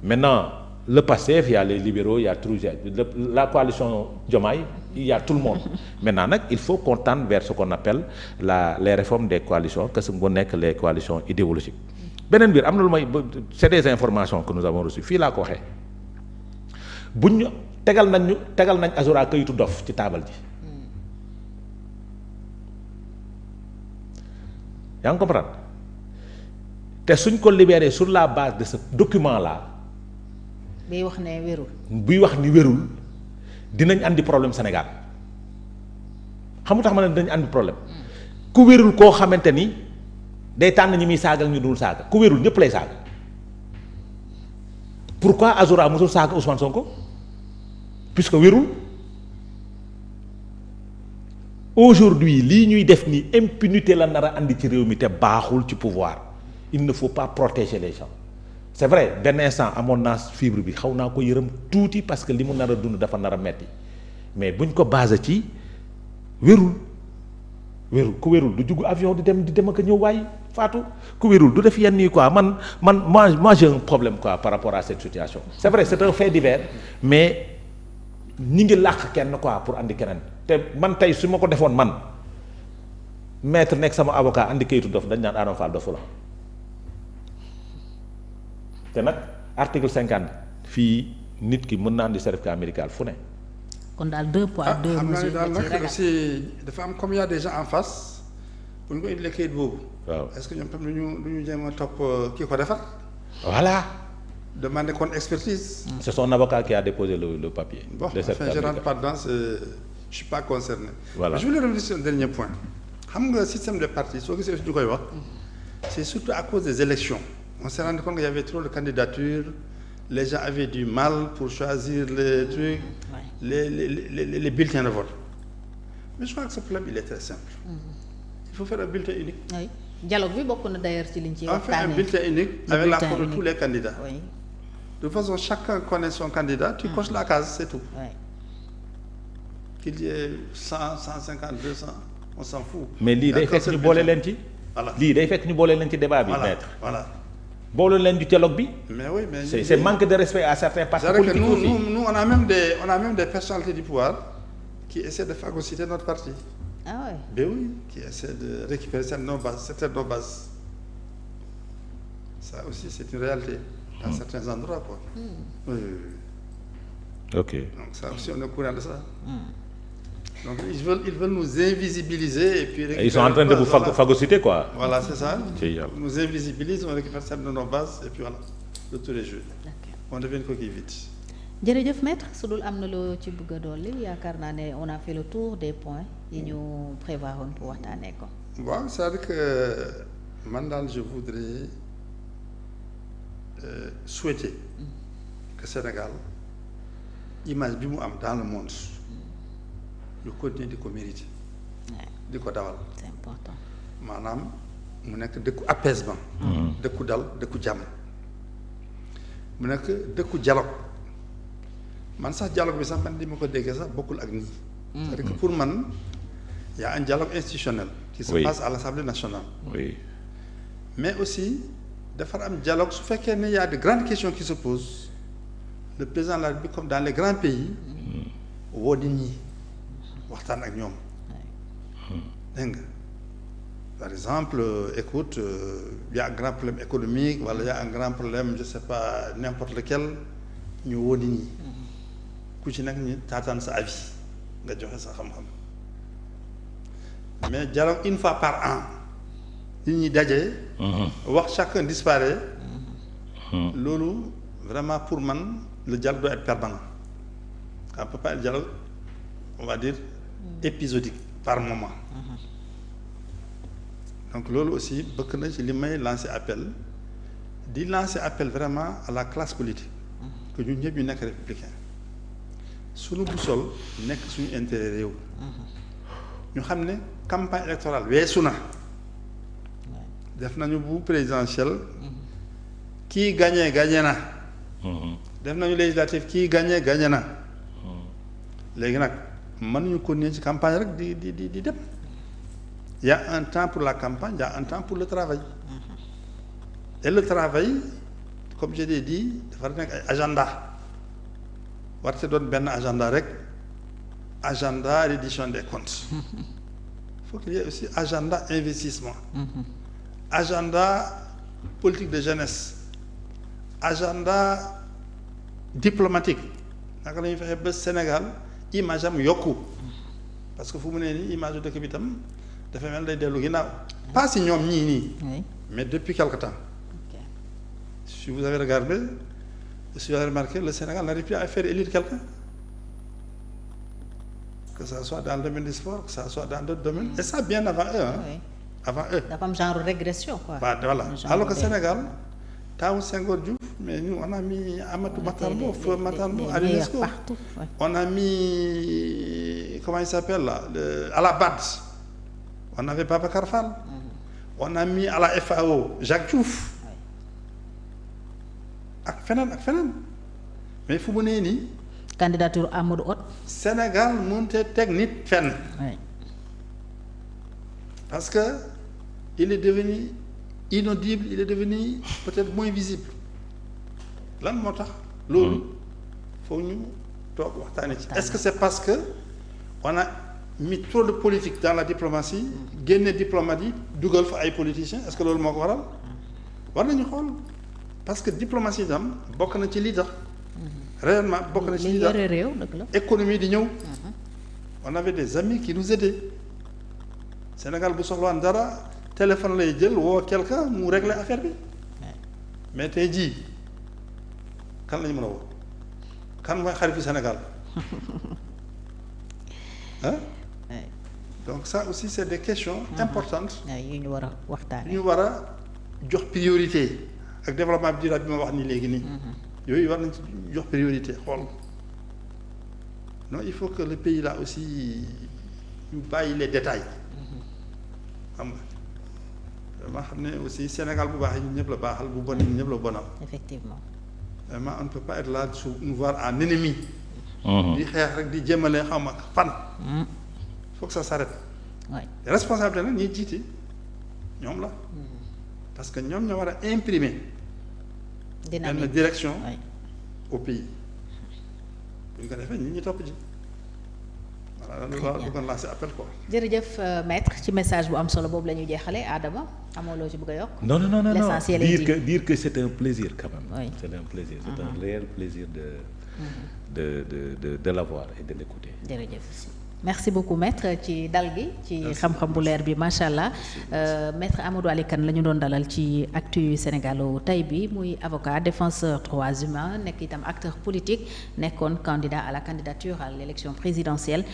Maintenant le PASTEF, il y a les libéraux, il y a tout, la coalition Diomaye, il y a tout le monde. Maintenant nag il faut qu'on tende vers ce qu'on appelle les réformes des coalitions que mu nekk les coalitions idéologiques. beneen biir am na lu may c'est des informations que nous avons reçues fii laa ko waxee buñ ñu tegal nañ Azura kayitu dof ci taabal ji. yaa ngi comprendre te suñ ko libéré sur la base de ce document là. buy wax ne wérul. buy wax ni wérul dinañ andi problème Sénégal xamu tax ma ne dinañ andi problème ku wérul koo xamante ni day tànn ñi muy saagal ñu dul saaga ku wérul ñëpp lay saaga pourquoi Azura mosul saaga Ousmane Sonko puisque wérul aujourd'hui lii ñuy def ni impunité la nar a andi ci réew mi te baaxul ci pouvoir il ne faut pas protéger les gens. c'est vrai benn instant amoon naa fibre bi xaw naa ko yërëm tuuti parce que li mu nar a dund dafa nar a metti mais buñ ko basé ci wérul ku wérul du jugg avion di dem ak ñëw waay faatu ku wérul du def yenn yi quoi moi j'ai un problème quoi par rapport à cette situation c'est vrai c'est un fait divers mais ñi ngi làq kenn quoi pour andi keneen te man tey su ma ko defoon man maître nekk sama avocat andi kayitu dof dañ naan Adama Fall dofu la te nag article 50 fii nit ki mën na andi certificat médical fu ne. kon daal 2 poids 2 mesures daal nag aussi dafa am comme y a des gens en face bu ñu ko indilee kayit boobu. waaw est-ce que ñoom tam du ñu jéem a topp kii ko defar. voilà. demander kon expertise. c'est son avocat qui a déposé le papier. Bon, enfin, je rentre pas dedans, je suis pas concerné. Voilà. Je voulais revenir sur un dernier point. xam nga système de parti soo gisee ñu koy wax. c'est surtout à cause des élections. On s'est rendu compte qu'il y avait trop de candidatures, les gens avaient du mal pour choisir les trucs, les bulletins de vote. Mais je crois que ce problème il est très simple. Il faut faire un bulletin unique. Oui. Dialogue bi bokk na d'ailleurs ci liñ ci waxtaanee. On fait un bulletin unique avec la photo de tous les candidats. Oui. De toute façon, chacun connaît son candidat, tu coches la case, c'est tout. Oui. Qu'il y ait 100, 150, 200, on s'en fout. mais lii day fekk ñu boole leen ci. Voilà. lii day fekk ñu boole leen ci débat bi. maître Voilà. boole leen du dialogue bi. Mais oui, mais c'est manque de respect à certains partis c'est-à-dire que politiques aussi. nous on a même des personnalités du pouvoir qui essaient de phagocyter notre parti. Ah ouais. Ben oui, qui essaient de récupérer certaines nos bases. Ça aussi c'est une réalité dans certains endroits quoi. Oui, oui, oui. ok Donc ça aussi on est au courant de ça. Donc ils veulent nous invisibiliser et puis ils sont en train de vous phagocyter quoi. Voilà, c'est ça. ci yàlla. Nous invisibilisent, on récupère certaines de nos bases et puis voilà, de tous les jeux. D'accord. On devient une coquille vide. jërëjëf maître su dul am na loo ci bëgg a dolli yaakaar naa ne on a fait le tour des points yi ñu prévoir woon pour waxtaanee ko. Bon, c'est-à-dire que man daal je voudrais souhaiter que Sénégal image bi mu am dans le monde ñu continuer di ko mériter di ko dawal C'est important. maanaam mu nekk dëkku apaisement dëkku dal dëkku jàmm mu nekk dëkku dialogue man sax dialogue bi sax man di ma ko déggee sax bokkul ak nii c'est-à-dire que pour man y a un dialogue institutionnel qui se Oui. passe à l'Assemblée nationale oui mais aussi dafa am dialogue su fekkee ne y a de grandes questions qui se posent le président de la République comme dans les grands pays woo nit ñi waxtaan ak ñoom dégg nga par exemple écoute y a un grand problème économique wala y a un grand problème je sais pas n'importe lequel ñu woo nit ñi ku ci nag ñi taataan sa avis nga joxe sa xam-xam mais dialogue une fois par an nit ñi daje. wax chacun disparaît. loolu vraiment pour man le dialogue doit être permanent. On peut pas être dialogue on va dire épisodique par moment. Donc loolu aussi bëgg na ci li may lancer appel di lancer appel vraiment à la classe politique. que ñun ñëpp ñu nekk républicain. sunu boussole nekk suñu intérêt réew. ñu xam ne campagne électorale weesu na. def nañu bu présidentielle kii gagné na def nañu législative kii gagné na léegi nag mënuñu continuer ci campagne rek di dem il y a un temps pour la campagne il y a un temps pour le travail et le travail comme je l'ai dit dafa nekk ay agenda warte doon benn agenda rek agenda reddition des comptes faut qu'il y ait aussi agenda investissement agenda politique de jeunesse agenda diplomatique naka la ñuy fexe ba Sénégal image am yokku parce que fu mu ne nii image dëkk bi tam dafa mel day dellu ginnaaw pas si ñoom ñii nii mais depuis quelque temps si vous avez regardé si vous avez remarqué le Sénégal n'arrive plus à faire élire quelqu'un que ça soit dans le domaine du sport que ça soit dans d'autres domaines et ça bien avant eux avant eux dafa am genre régression quoi. Voilà alors que Sénégal taawu Senghor Diouf mais nous on a mis Amadou Mahtar Mbow Feu Mahtar Mbow à l'UNESCO on a mis comment il s'appelle là à la BAD on avait Babacar Fall on a mis à la FAO Jacques Diouf ak feneen mais fu mu nee nii candidature Amadou Hott Sénégal mënut teg nit fenn parce que il est devenu inaudible il est devenu peut-être moins visible lan moo tax loolu foog ñu toog waxtaane ci est-ce que c'est parce que on a mis trop de politique dans la diplomatie génne diplomate yi dugal fa ay politiciens est-ce que loolu moo ko waral war nañu xool parce que diplomatie itam bokk na ci lii tax réellement bokk na ci lii tax économie di ñëw on avait des amis qui nous aidaient Sénégal bu soxlawaan dara téléphone lay jël woo quelqu'un mu régler affaire bi mais tey jii kan lañu mën a woo kan mooy xaritu Sénégal hein donc ça aussi c'est des questions importantes yu ñu war a waxtaan yu ñu war a jox priorité ak développement bi durable bi ma wax nii léegi nii yooyu war nañ ci jox priorité xool non il faut que le pays là aussi ñu bàyyi les détails xam nga vraiment xam ne aussi Sénégal bu baax yi ñun ñëpp la baaxal bu bon ñun ñëpp la bonal effectivement vraiment on ne peut pas être là su nous voir en ennemi di xeex rek di jëmale xam nga fan faut que ça s'arrête responsabilité nag ñiy jiite ñoom la parce que ñoom ñoo war a imprimer benn direction au pays bu ñu ko defee nit ñi topp ji voilà loolu bëggoon lancer appel quoi. jërëjëf maître ci message bu am solo boobu la ñuy jeexalee Adama amoo loo ci bëgg a yokk. non l'essentiel est dit. dire que c'est un plaisir quand même. Oui. C'est un plaisir c'est un réel plaisir de l'avoir et de l'écouter. jërëjëf merci beaucoup maître ci dal gi ci xam-xam bu leer bi macha allah maître Amadou Ali Kane la ñu doon dalal ci actu Sénégalu tey bi muy avocat défenseur droits humains nekk itam acteur politique nekkoon candidat à la candidature à l'élection présidentielle